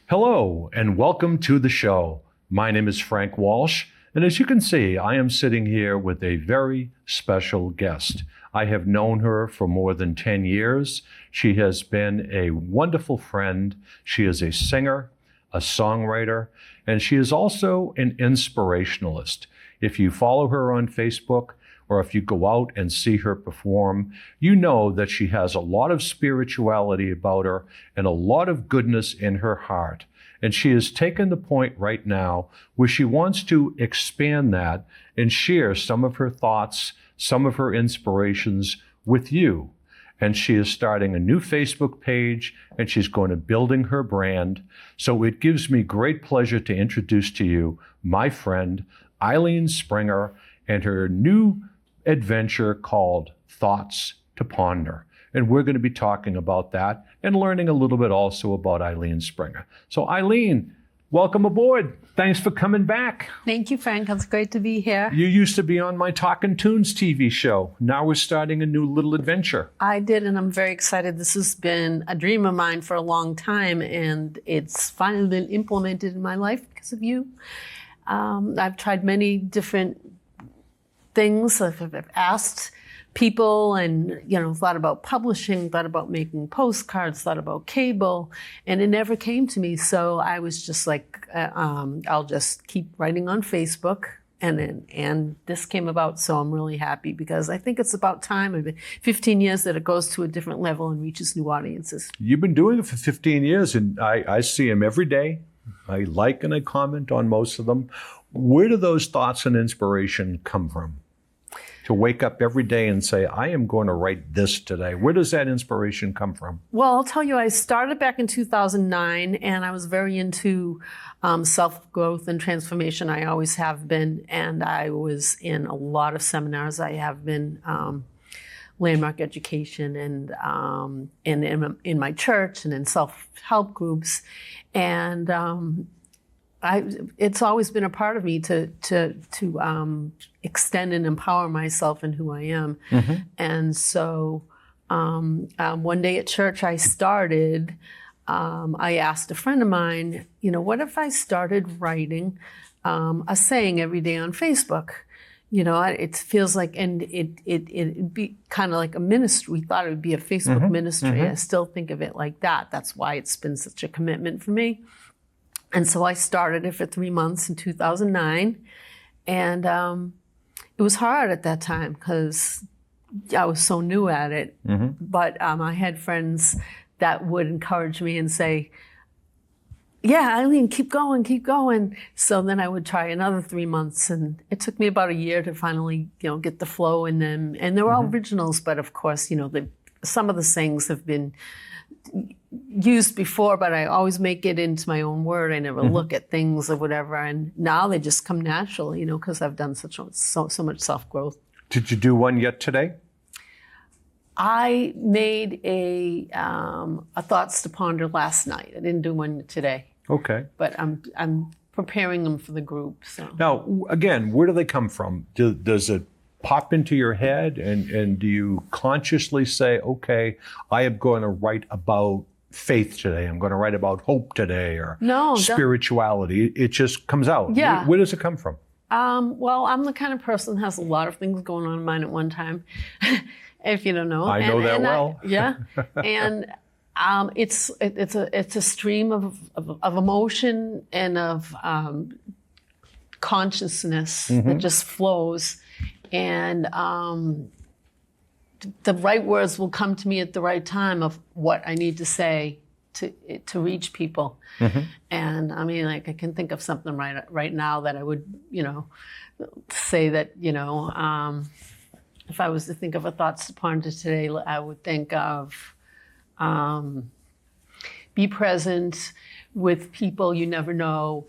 Hello, and welcome to the show. My name is Frank Walsh, and as you can see, I am sitting here with a very special guest. I have known her for more than 10 years. She has been a wonderful friend. She is a singer, a songwriter, and she is also an inspirationalist. If you follow her on Facebook, or if you go out and see her perform, you know that she has a lot of spirituality about her and a lot of goodness in her heart. And she has taken the point right now where she wants to expand that and share some of her thoughts, some of her inspirations with you. And she is starting a new Facebook page, and she's going to building her brand. So it gives me great pleasure to introduce to you my friend, Ilene Springer, and her new adventure called Thoughts to Ponder. And we're going to be talking about that and learning a little bit also about Ilene Springer. So Ilene, welcome aboard. Thanks for coming back. Thank you, Frank. It's great to be here. You used to be on my Talkin' Tunes TV show. Now we're starting a new little adventure. I did, and I'm very excited. This has been a dream of mine for a long time, and it's finally been implemented in my life because of you. I've tried many different things. I've asked people and, thought about publishing, thought about making postcards, thought about cable, and it never came to me. So I was just like, I'll just keep writing on Facebook. And this came about, so I'm really happy because I think it's about time, 15 years, that it goes to a different level and reaches new audiences. You've been doing it for 15 years, and I see them every day. I like and I comment on most of them. Where do those thoughts and inspiration come from? To wake up every day and say, I am going to write this today. Where does that inspiration come from? Well, I'll tell you, I started back in 2009, and I was very into self-growth and transformation. I always have been, and I was in a lot of seminars. I have been landmark education and in my church and in self-help groups. And it's always been a part of me to extend and empower myself in who I am. Mm-hmm. And so one day at church I asked a friend of mine, what if I started writing a saying every day on Facebook? It feels like, and it'd be kind of like a ministry. We thought it would be a Facebook mm-hmm. ministry. Mm-hmm. I still think of it like that. That's why it's been such a commitment for me. And so I started it for 3 months in 2009. And it was hard at that time because I was so new at it. Mm-hmm. But I had friends that would encourage me and say, yeah, Ilene, keep going, keep going. So then I would try another 3 months. And it took me about a year to finally, get the flow in them. And they were all originals. But of course, some of the sayings have been used before, but I always make it into my own word. I never look at things or whatever, and now they just come naturally, because I've done so much self-growth. Did you do one yet today? I made a thoughts to ponder last night. I didn't do one today. Okay. But I'm preparing them for the group. So now, again, where do they come from? Does it pop into your head, and do you consciously say, okay, I am going to write about faith today, I'm going to write about hope today, or spirituality? It just comes out. Yeah. Where does it come from? Well, I'm the kind of person that has a lot of things going on in mind at one time, if you don't know. I know that well. Yeah. And it's a stream of emotion and of consciousness mm-hmm. that just flows. And the right words will come to me at the right time of what I need to say to reach people. Mm-hmm. And I can think of something right now that I would, say that, if I was to think of a thoughts to ponder today, I would think of be present with people you never know.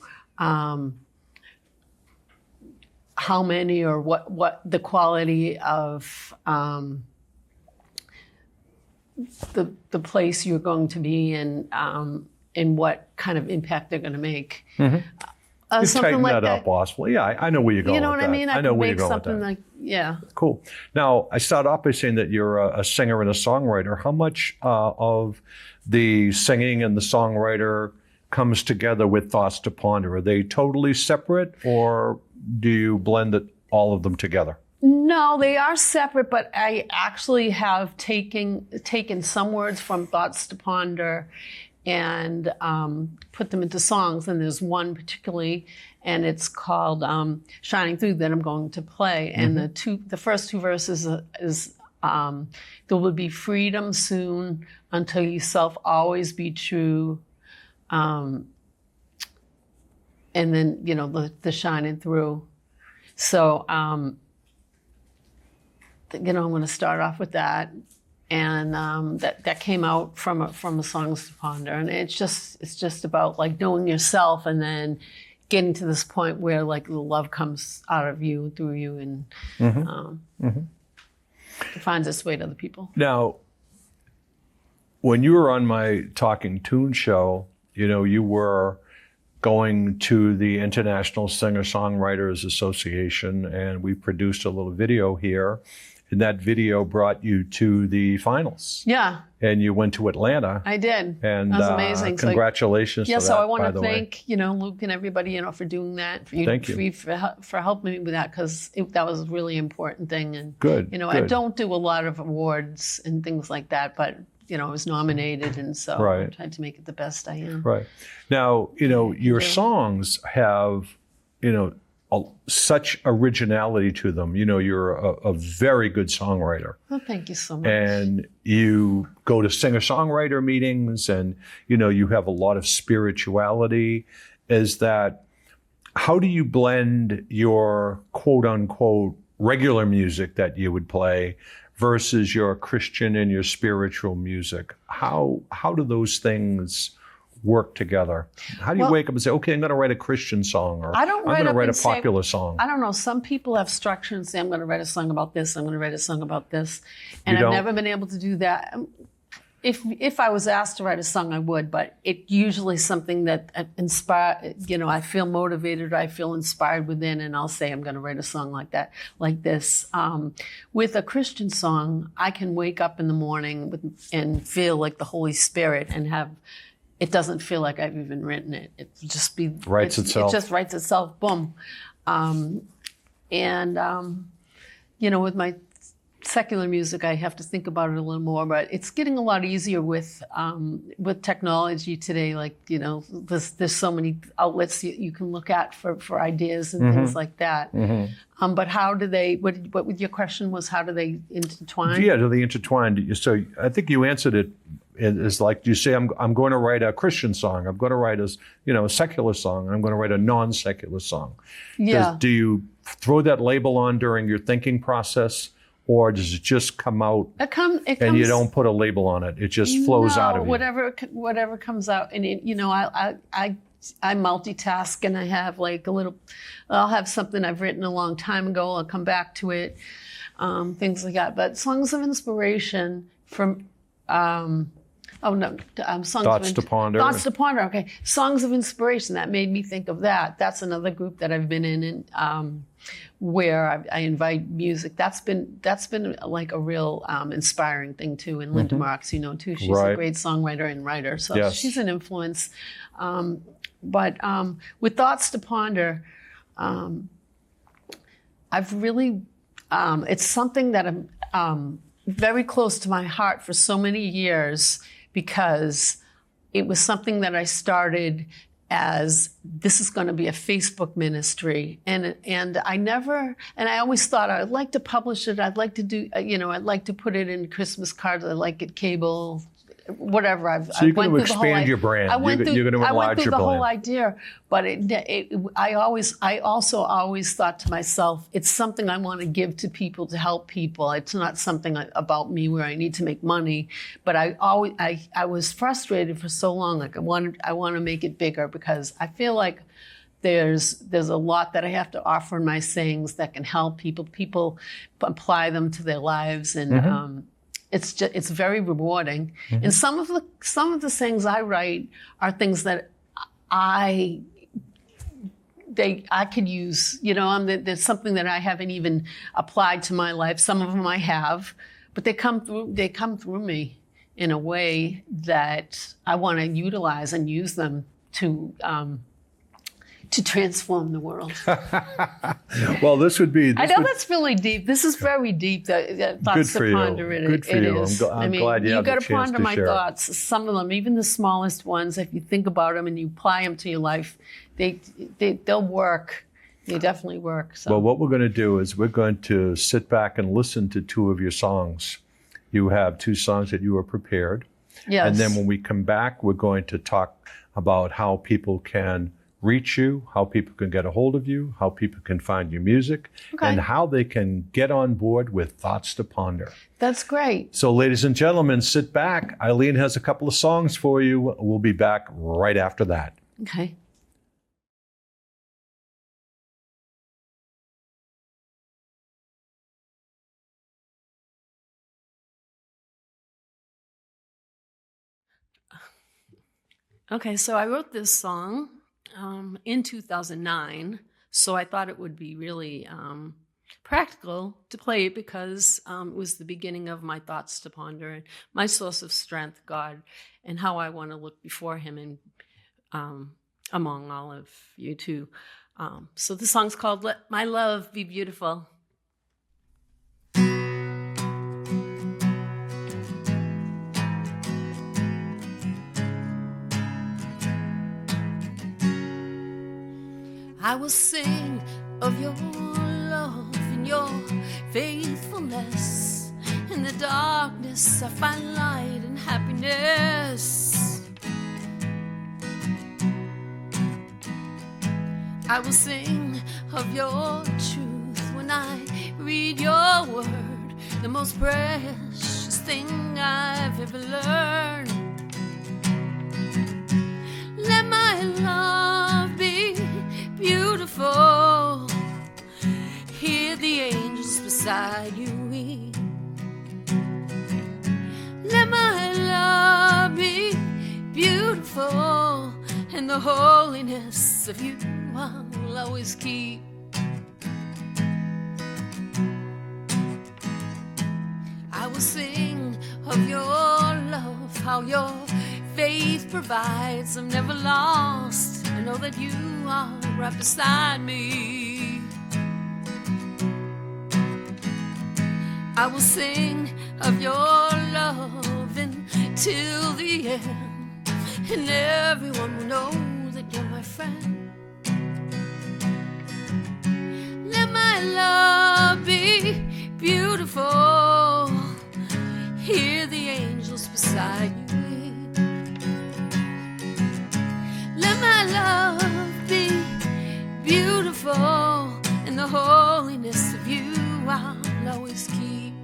How many or what the quality of the place you're going to be in, and what kind of impact they're going to make. Mm-hmm. You tighten that up, possibly. Yeah, I know where you're going. You know with what that. I mean? I know where you're going with something that. like, yeah. Cool. Now, I start off by saying that you're a singer and a songwriter. How much of the singing and the songwriter comes together with Thoughts to Ponder? Are they totally separate, or do you blend all of them together? No, they are separate, but I actually have taken some words from Thoughts to Ponder and put them into songs. And there's one particularly, and it's called Shining Through, that I'm going to play. And the first two verses is there will be freedom soon until yourself always be true. And then, the shining through. So, I'm going to start off with that. And that came out from a Songs to Ponder. And it's just about like knowing yourself and then getting to this point where like the love comes out of you, through you, and it finds its way to other people. Now, when you were on my Talking Tune show, you were going to the International Singer-Songwriters Association, and we produced a little video here. And that video brought you to the finals. Yeah. And you went to Atlanta. I did. And that was amazing. Congratulations. Yeah, to so that, I want to by the thank, Luke and everybody, for doing that. Thank you. For helping me with that, because that was a really important thing. And Good. I don't do a lot of awards and things like that, but I was nominated, and so I tried to make it the best I am. Right. Now, your songs have, such originality to them. You're a very good songwriter. Well, thank you so much. And you go to singer-songwriter meetings, and, you have a lot of spirituality. How do you blend your quote-unquote regular music that you would play versus your Christian and your spiritual music? How do those things work together? How do you wake up and say, okay, I'm going to write a Christian song, or I'm going to write a popular song? I don't know. Some people have structure and say, I'm going to write a song about this, I'm going to write a song about this. And I've never been able to do that. If I was asked to write a song, I would, but it usually something that I feel motivated, I feel inspired within, and I'll say I'm going to write a song like that, like this. With a Christian song, I can wake up in the morning and feel like the Holy Spirit and it doesn't feel like I've even written it. It just writes itself. It just writes itself, boom. With my secular music, I have to think about it a little more, but it's getting a lot easier with technology today. Like, there's so many outlets you can look at for ideas and things like that. But how do they, what your question was, how do they intertwine? Yeah, do they intertwine? So I think you answered it. It's like you say, I'm going to write a Christian song. I'm going to write a secular song. I'm going to write a non-secular song. Yeah. Do you throw that label on during your thinking process, or does it just come out? It comes, and you don't put a label on it. It just flows out of you. Whatever comes out, and I multitask, and I have like I'll have something I've written a long time ago. I'll come back to it, things like that. But songs of inspiration from. Thoughts to Ponder. Thoughts to Ponder. Okay, Songs of Inspiration. That made me think of that. That's another group that I've been in, and where I invite music. That's been like a real inspiring thing too. And Linda Marks, too. She's a great songwriter and writer, so she's an influence. But with Thoughts to Ponder, I've really it's something that I'm very close to my heart for so many years, because it was something that I started as, this is going to be a Facebook ministry. And I always thought I'd like to publish it. I'd like to do, I'd like to put it in Christmas cards. I like it cable, whatever. So you're going to expand your brand. You're going to enlarge your brand. I went through the whole idea, but I also always thought to myself, it's something I want to give to people, to help people. It's not something about me where I need to make money. But I was frustrated for so long. Like I want to make it bigger, because I feel like there's a lot that I have to offer in my sayings that can help people. People apply them to their lives, and it's very rewarding. And some of the things I write are things that I could use. There's something that I haven't even applied to my life. Some of them I have, but they come through me in a way that I want to utilize and use them to transform the world. Well, this would be. I know that's really deep. This is very deep. The thoughts to ponder. Good for you. I'm glad you have the got chance to ponder to my share. thoughts. Some of them, even the smallest ones, if you think about them and you apply them to your life, they'll work. They definitely work. So. Well, what we're going to do is we're going to sit back and listen to two of your songs. You have two songs that you are prepared. Yes. And then when we come back, we're going to talk about how people can reach you, how people can get a hold of you, how people can find your music, and how they can get on board with Thoughts to Ponder. That's great. So, ladies and gentlemen, sit back. Ilene has a couple of songs for you. We'll be back right after that. Okay. Okay, so I wrote this song in 2009, so I thought it would be really practical to play it because it was the beginning of my thoughts to ponder and my source of strength, God, and how I want to look before Him and among all of you too. So the song's called "Let My Love Be Beautiful." I will sing of your love and your faithfulness. In the darkness, I find light and happiness. I will sing of your truth when I read your word, the most precious thing I've ever learned. Let my love be beautiful. Hear the angels beside you weep. Let my love be beautiful, and the holiness of you I'll always keep. I will sing of your love, how your faith provides. I'm never lost. I know that you are right beside me. I will sing of your love until the end, and everyone will know that you're my friend. Let my love be beautiful. Hear the angels beside you weep. Let my love be beautiful, and the holiness of you I'll always keep.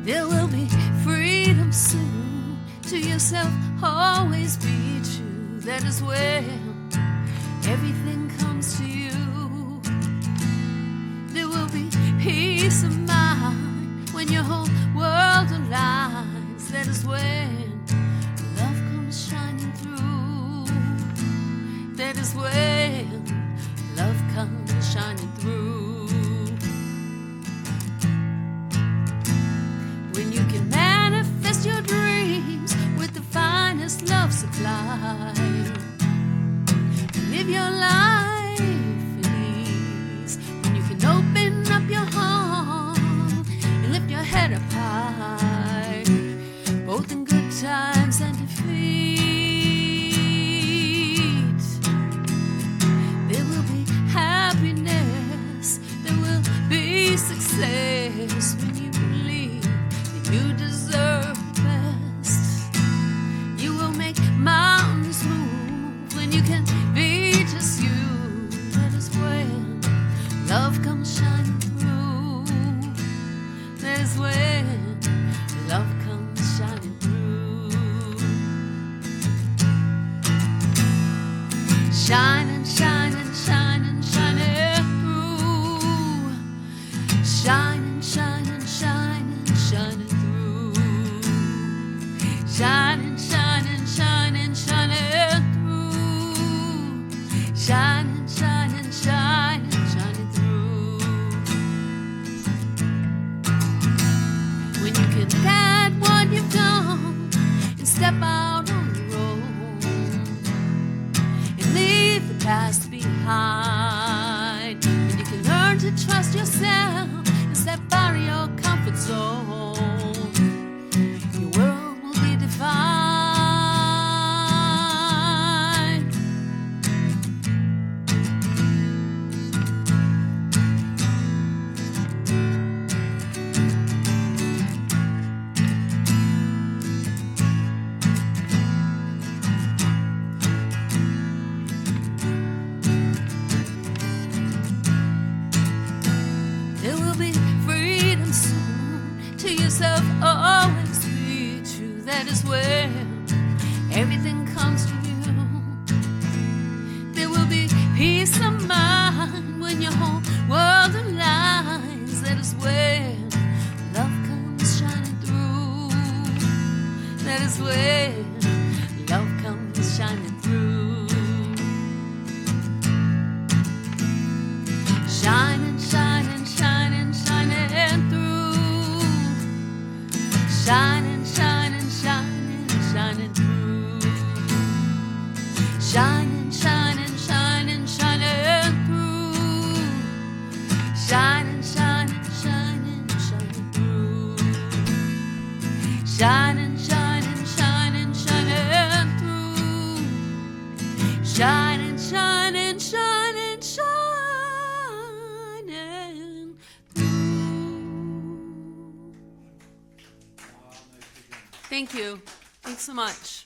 There will be freedom soon. To yourself always be true. That is when everything comes to you. There will be peace of mind when your whole world aligns. That is when love comes shining through. That is when love comes shining through. When you can manifest your dreams with the finest love supply. Live your life in ease. When you can open up your heart and lift your head up high, both in good times and defeat. There will be happiness, there will be success when you believe that you deserve the best. You will make mountains move when you can be just you. That is when love comes shining through. That is when love comes shining through. Shining, shining, shining, shining through. Shining, shining, shining, shining through. Shining, shining, shining, shining through. Shining, shining, shining, shining through. trust yourself and step out of your comfort zone, your world will be defined. Always be true, that is where everything comes to you. There will be peace of mind when your whole world aligns. That is where love comes shining through. That is where love comes shining through. Shining, shining, shining, shining through. Shining, shining, shining, shining through. Shining, shining, shining, shining through. Shining, shining, shining, shining through. Shining, shining, shining, shining through. Shining, shining, shining, shining through. Thank you. Thanks so much.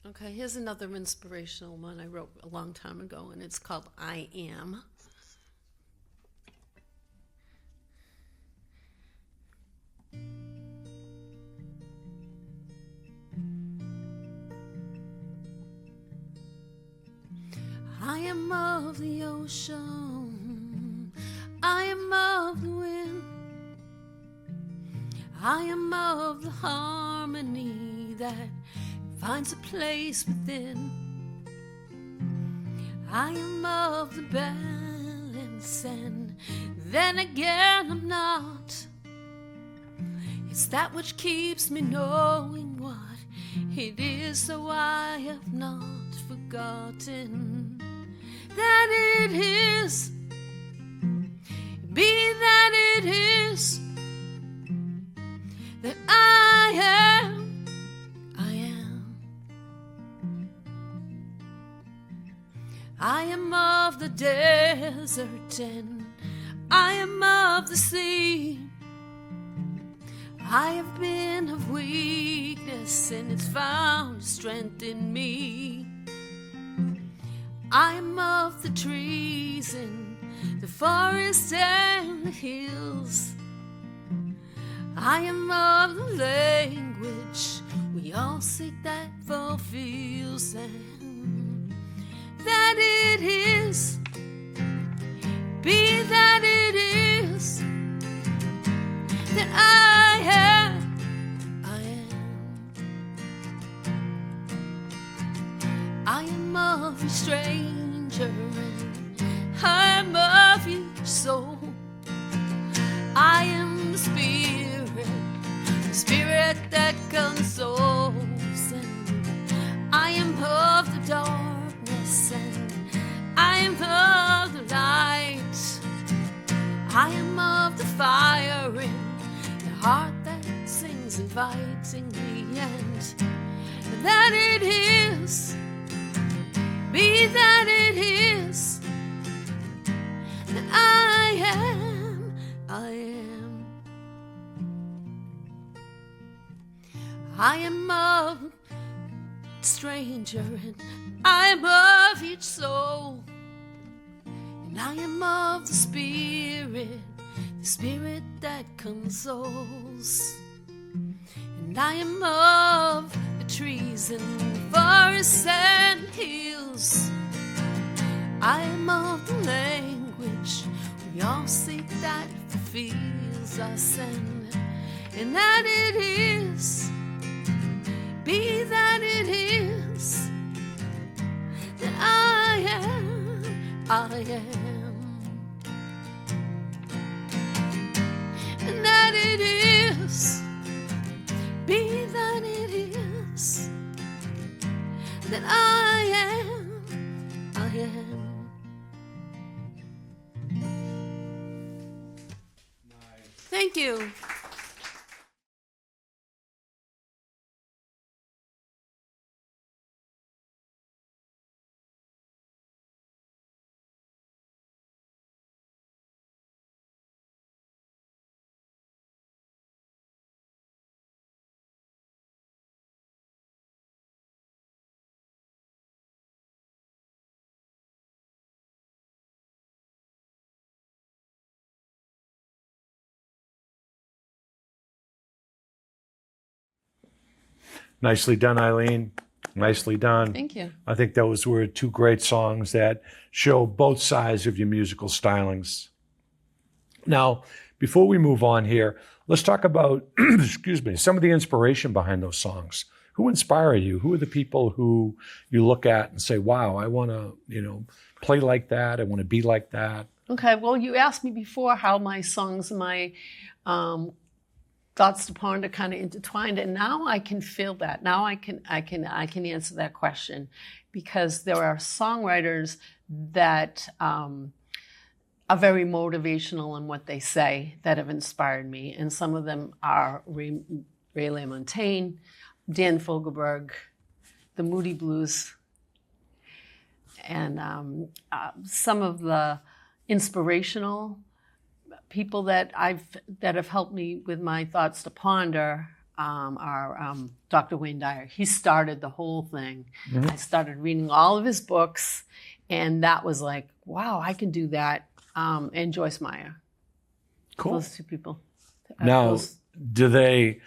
Okay, here's another inspirational one I wrote a long time ago, and it's called I Am. I am of the ocean. I am of the wind. I am of the harmony that finds a place within. I am of the balance, and then again I'm not. It's that which keeps me knowing what it is, so I have not forgotten that it is. Be that it is that I am, I am. I am of the desert and I am of the sea. I have been of weakness and it's found strength in me. I am of the trees and the forest and the hills. I am of the language we all seek that fulfills, and that it is, be that it is, that I am, I am. I am of a stranger and I am of each soul. I am the spirit that consoles, and I am of the darkness and I am of the light. I am of the fire in the heart that sings invitingly, and that it is, be that it is, that I am, I am. I am of stranger and I am of each soul, and I am of the spirit that consoles, and I am of the trees and forests and hills. I am of the language we all seek that fulfills us, and that it is, be that it is, that I am, I am, and that it is, be that it is, that I am, I am. Thank you. Nicely done, Ilene. Nicely done. Thank you. I think those were two great songs that show both sides of your musical stylings. Now, before we move on here, let's talk about, excuse me, some of the inspiration behind those songs. Who inspire you? Who are the people who you look at and say, wow, I want to, play like that. I want to be like that. Okay, well, you asked me before how my songs, my thoughts to ponder kind of intertwined, and now I can feel that. Now I can answer that question, because there are songwriters that are very motivational in what they say that have inspired me, and some of them are Ray LaMontagne, Dan Fogelberg, the Moody Blues, and some of the inspirational people that have helped me with my thoughts to ponder are Dr. Wayne Dyer. He started the whole thing. Mm-hmm. I started reading all of his books, and that was like, wow, I can do that. And Joyce Meyer. Cool. Those two people. Now, do they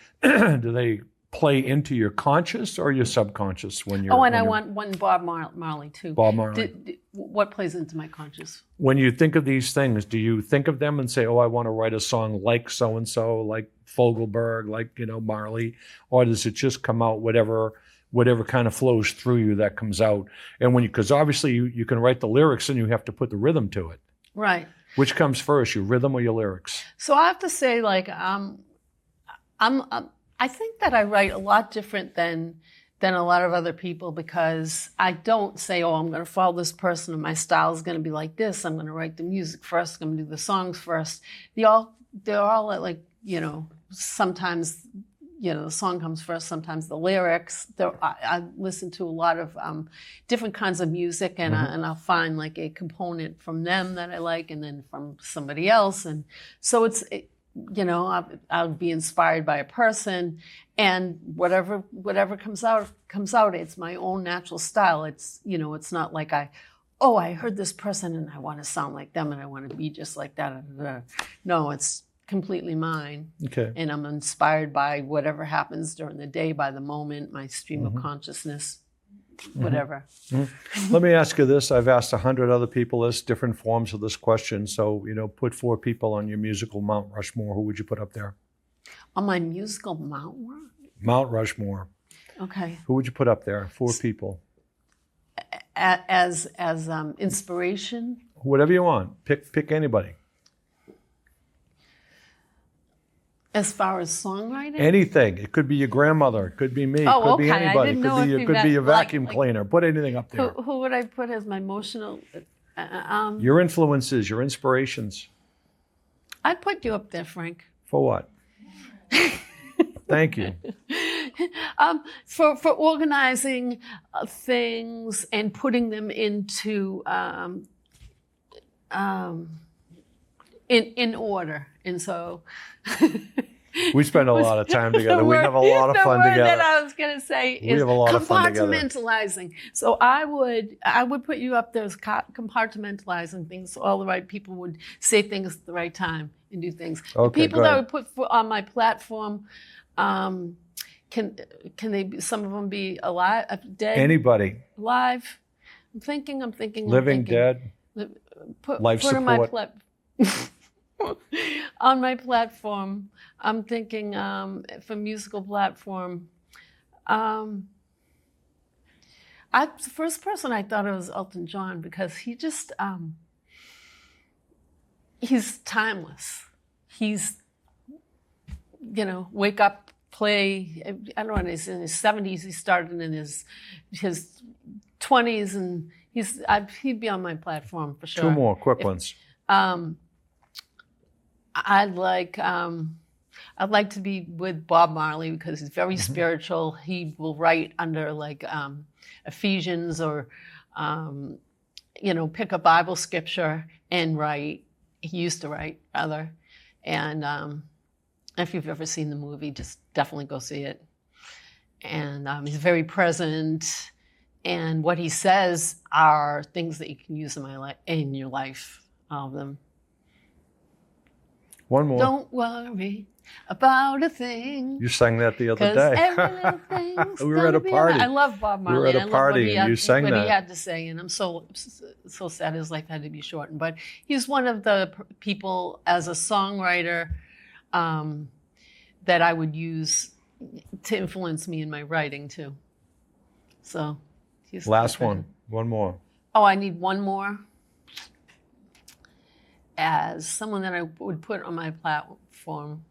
play into your conscious or your subconscious when you're? Oh, and I want one Bob Marley too. Bob Marley. What plays into my conscious? When you think of these things, do you think of them and say, "Oh, I want to write a song like so and so, like Fogelberg, like Marley," or does it just come out whatever kind of flows through you that comes out? And because obviously you can write the lyrics and you have to put the rhythm to it. Right. Which comes first, your rhythm or your lyrics? So I have to say, like, I think that I write a lot different than a lot of other people, because I don't say, oh, I'm going to follow this person and my style is going to be like this. I'm going to write the music first. I'm going to do the songs first. They're all like, sometimes, the song comes first, sometimes the lyrics. I listen to a lot of different kinds of music, and I'll find like a component from them that I like, and then from somebody else. And so I'll be inspired by a person, and whatever comes out. It's my own natural style. It's not like I heard this person and I want to sound like them and I want to be just like that. No, it's completely mine. Okay. And I'm inspired by whatever happens during the day, by the moment, my stream of consciousness, whatever. Mm-hmm. Let me ask you this. I've asked 100 other people this, different forms of this question. So, put 4 people on your musical Mount Rushmore. Who would you put up there? On my musical Mount Rushmore? Mount Rushmore. Okay. Who would you put up there? 4 people. As inspiration? Whatever you want. Pick anybody. As far as songwriting? Anything. It could be your grandmother. It could be me. It could be anybody. It could be your vacuum cleaner. Put anything up there. Who would I put as my emotional? Your influences, your inspirations. I'd put you up there, Frank. For what? Thank you. For organizing things and putting them into in order, and so. We spend a lot of time together. We have a lot of fun together. The word that I was going to say is compartmentalizing. So I would put you up there as compartmentalizing things, so all the right people would say things at the right time and do things. Okay, the people that I would put on my platform, can they be, some of them be alive, dead? Anybody. Alive. I'm thinking. Living, dead. Life support. On my platform, I'm thinking for musical platform. The first person I thought of was Elton John, because he just he's timeless. He's wake up, play. I don't know. He's in his 70s. He started in his 20s, and he'd be on my platform for sure. 2 more quick ones. I'd like to be with Bob Marley because he's very spiritual. He will write under like Ephesians or, pick a Bible scripture and write. He used to write, rather. And if you've ever seen the movie, just definitely go see it. And he's very present. And what he says are things that you can use in your life, all of them. One more. Don't worry about a thing. You sang that the other day. Every little thing's We were at a party. I love Bob Marley. We were at a party and you sang what that. he had to say, and I'm so sad his life had to be shortened. But he's one of the people as a songwriter that I would use to influence me in my writing too. So he's Last one more. Oh, I need one more. As someone that I would put on my platform,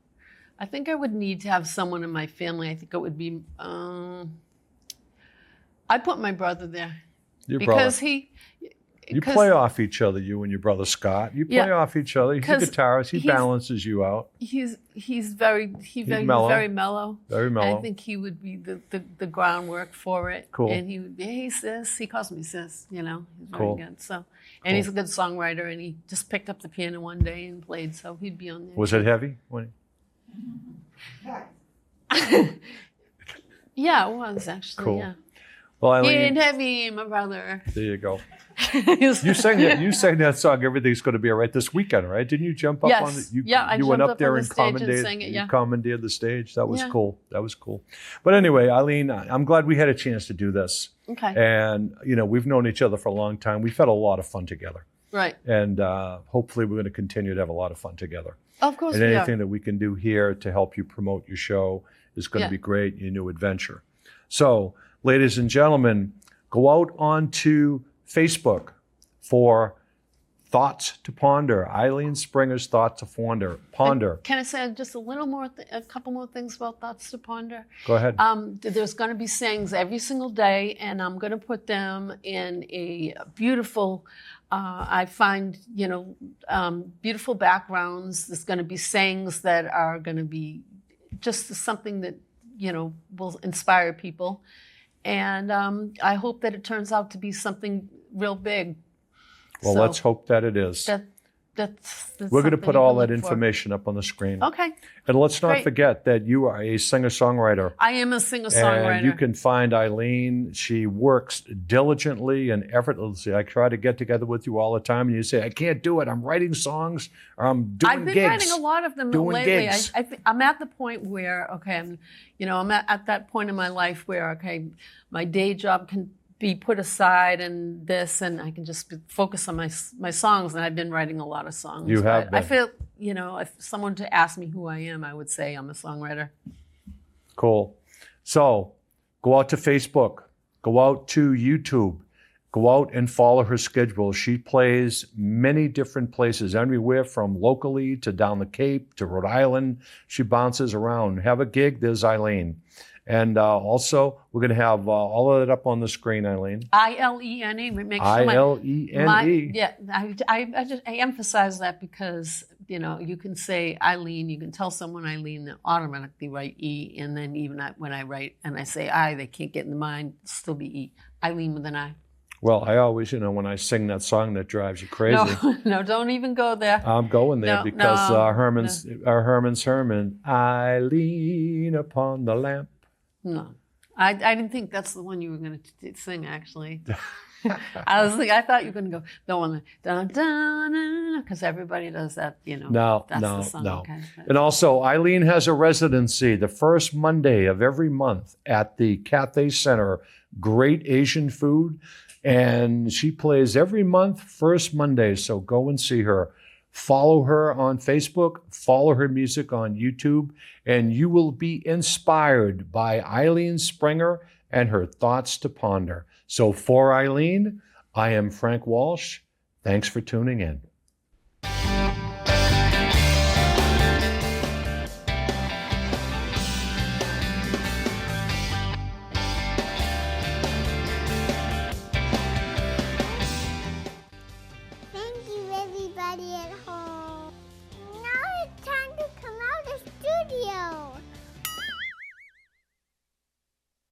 I think I would need to have someone in my family. I think it would be, I'd put my brother there. Your because brother. You play off each other, you and your brother Scott. You play off each other. He's a guitarist. He balances you out. He's very mellow. Very mellow. Very mellow. And I think he would be the groundwork for it. Cool. And he would be, hey sis. He calls me sis. He's very Cool. good. So, and he's a good songwriter. And he just picked up the piano one day and played. So he'd be on there. Was it heavy? Yeah, it was actually. Cool. Yeah. Well, He Ilene, ain't heavy, my brother. there you go. You sang that song. Everything's going to be all right this weekend, right? Didn't you jump up on it? I you went jumped up there on the and stage and sang it, yeah. commandeered the stage. That was Yeah. cool. That was cool. But anyway, Ilene, I'm glad we had a chance to do this. Okay. And we've known each other for a long time. We've had a lot of fun together, Right. and hopefully we're going to continue to have a lot of fun together. Of course And we anything are. that we can do here to help you promote your show is going to Yeah. be great, your new adventure. So, ladies and gentlemen, go out onto Facebook for Thoughts to Ponder. Ilene Springer's Thoughts to Ponder. Can I say just a couple more things about Thoughts to Ponder? Go ahead. There's going to be sayings every single day, and I'm going to put them in a beautiful, I find, beautiful backgrounds. There's going to be sayings that are going to be just something that, will inspire people. And I hope that it turns out to be something real big. Well, So let's hope that it is. That's We're going to something put you all can that look for. information up on the screen. Okay. And let's not Great. forget that you are a singer-songwriter. I am a singer-songwriter. And you can find Ilene. She works diligently and effortlessly. I try to get together with you all the time, and you say, I can't do it. I'm writing songs, or I'm doing gigs. I've been writing a lot of them Doing lately. gigs. I'm at the point where, I'm at that point in my life where, my day job can be put aside and I can just focus on my songs. And I've been writing a lot of songs. You have I been. feel, if someone to ask me who I am, I would say I'm a songwriter. Cool. So go out to Facebook, go out to YouTube, go out and follow her schedule. She plays many different places, everywhere from locally to down the Cape to Rhode Island. She bounces around. Have a gig, there's Ilene. And also, we're going to have all of it up on the screen, Ilene. ILENE. Make sure ILENE. Yeah, I emphasize that because, you can say Eileen, you can tell someone Eileen, they'll automatically write E, and then even when I write and I say I, they can't get in the mind, it'll still be E. Eileen with an I. Well, I always, when I sing that song that drives you crazy. No, don't even go there. I'm going there because Herman's Herman. I lean upon the lamp. No, I didn't think that's the one you were going to sing, actually. I thought you were going to go the one that dun because everybody does that, No, that's no, the song. no. Okay. And also, Ilene has a residency the first Monday of every month at the Cathay Center. Great Asian food. And she plays every month, first Monday. So go and see her. Follow her on Facebook, follow her music on YouTube, and you will be inspired by Ilene Springer and her Thoughts to Ponder. So for Ilene, I am Frank Walsh. Thanks for tuning in.